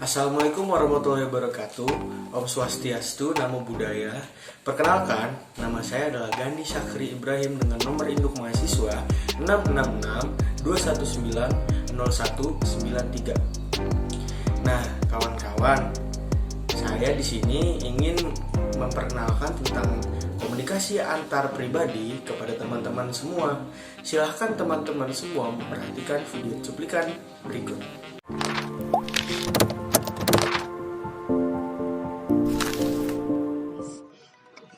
Assalamualaikum warahmatullahi wabarakatuh. Om Swastiastu, Namo Buddhaya. Perkenalkan, nama saya adalah Gandhi Syakri Ibrahim dengan nomor induk mahasiswa 666-219-0193. Nah, kawan-kawan, saya di sini ingin memperkenalkan tentang komunikasi antar pribadi kepada teman-teman semua. Silahkan teman-teman semua memperhatikan video cuplikan berikut.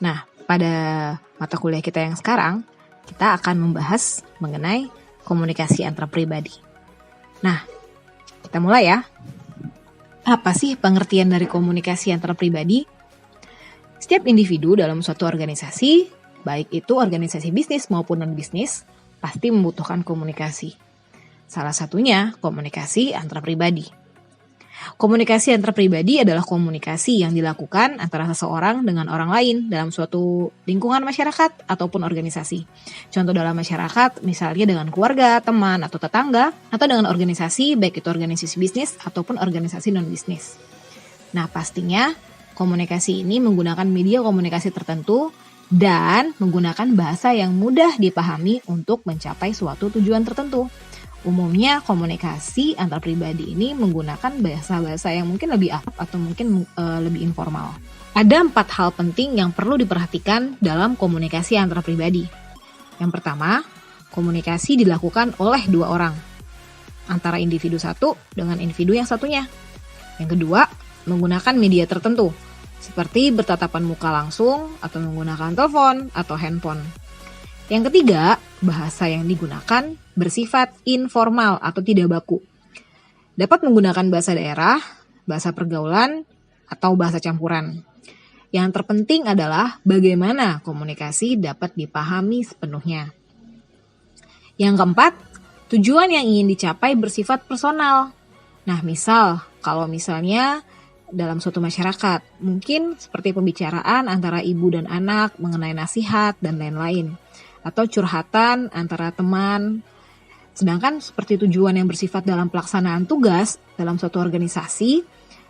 Nah, pada mata kuliah kita yang sekarang, kita akan membahas mengenai komunikasi antar pribadi. Nah, kita mulai ya. Apa sih pengertian dari komunikasi antar pribadi? Setiap individu dalam suatu organisasi, baik itu organisasi bisnis maupun non-bisnis, pasti membutuhkan komunikasi. Salah satunya komunikasi antar pribadi. Komunikasi antar pribadi adalah komunikasi yang dilakukan antara seseorang dengan orang lain dalam suatu lingkungan masyarakat ataupun organisasi. Contoh dalam masyarakat, misalnya dengan keluarga, teman, atau tetangga, atau dengan organisasi, baik itu organisasi bisnis ataupun organisasi non-bisnis. Nah, pastinya komunikasi ini menggunakan media komunikasi tertentu dan menggunakan bahasa yang mudah dipahami untuk mencapai suatu tujuan tertentu. Umumnya komunikasi antar pribadi ini menggunakan bahasa-bahasa yang mungkin lebih akrab atau mungkin lebih informal. Ada 4 hal penting yang perlu diperhatikan dalam komunikasi antar pribadi. Yang pertama, komunikasi dilakukan oleh 2 orang, antara individu satu dengan individu yang satunya. Yang kedua, menggunakan media tertentu, seperti bertatapan muka langsung atau menggunakan telepon atau handphone. Yang ketiga, bahasa yang digunakan bersifat informal atau tidak baku. Dapat menggunakan bahasa daerah, bahasa pergaulan, atau bahasa campuran. Yang terpenting adalah bagaimana komunikasi dapat dipahami sepenuhnya. Yang keempat, tujuan yang ingin dicapai bersifat personal. Nah, kalau misalnya dalam suatu masyarakat, mungkin seperti pembicaraan antara ibu dan anak mengenai nasihat dan lain-lain. Atau curhatan antara teman. Sedangkan seperti tujuan yang bersifat dalam pelaksanaan tugas dalam suatu organisasi,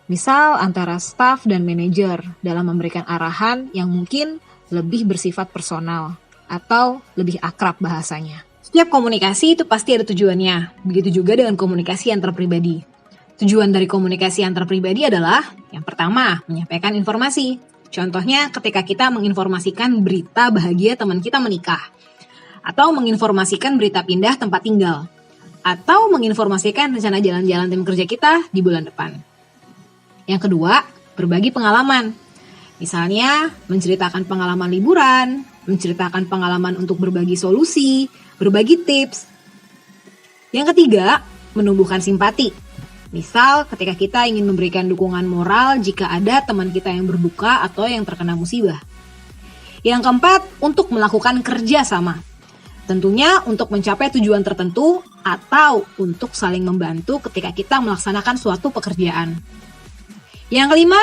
misal antara staf dan manajer dalam memberikan arahan yang mungkin lebih bersifat personal atau lebih akrab bahasanya. Setiap komunikasi itu pasti ada tujuannya, begitu juga dengan komunikasi antar pribadi. Tujuan dari komunikasi antar pribadi adalah, yang pertama, menyampaikan informasi. Contohnya ketika kita menginformasikan berita bahagia teman kita menikah, atau menginformasikan berita pindah tempat tinggal, atau menginformasikan rencana jalan-jalan tim kerja kita di bulan depan. Yang kedua, berbagi pengalaman. Misalnya, menceritakan pengalaman liburan, menceritakan pengalaman untuk berbagi solusi, berbagi tips. Yang ketiga, menumbuhkan simpati. Misal, ketika kita ingin memberikan dukungan moral jika ada teman kita yang berduka atau yang terkena musibah. Yang keempat, untuk melakukan kerja sama. Tentunya untuk mencapai tujuan tertentu atau untuk saling membantu ketika kita melaksanakan suatu pekerjaan. Yang kelima,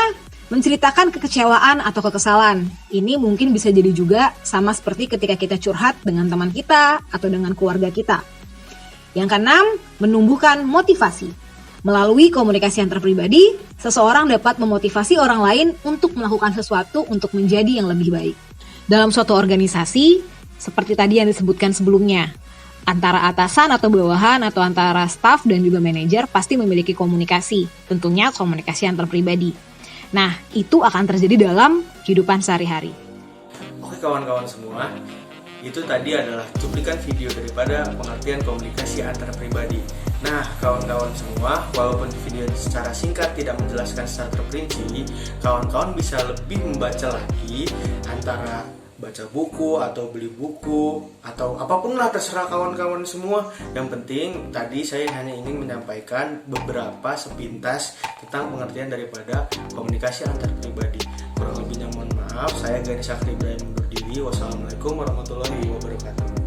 menceritakan kekecewaan atau kekesalan. Ini mungkin bisa jadi juga sama seperti ketika kita curhat dengan teman kita atau dengan keluarga kita. Yang keenam, menumbuhkan motivasi. Melalui komunikasi antar pribadi, seseorang dapat memotivasi orang lain untuk melakukan sesuatu untuk menjadi yang lebih baik. Dalam suatu organisasi, seperti tadi yang disebutkan sebelumnya, antara atasan atau bawahan atau antara staf dan juga manajer pasti memiliki komunikasi, tentunya komunikasi antar pribadi. Nah, itu akan terjadi dalam kehidupan sehari-hari. Oke kawan-kawan semua, itu tadi adalah cuplikan video daripada pengertian komunikasi antar pribadi. Nah, kawan-kawan semua, walaupun video secara singkat tidak menjelaskan secara terperinci, kawan-kawan bisa lebih membaca lagi antara baca buku atau beli buku atau apapun lah, terserah kawan-kawan semua. Yang penting tadi saya hanya ingin menyampaikan beberapa sepintas tentang pengertian daripada komunikasi antar pribadi. Kurang lebihnya mohon maaf. Saya Gandhi Syakri Ibrahim undur diri. Wassalamualaikum warahmatullahi wabarakatuh.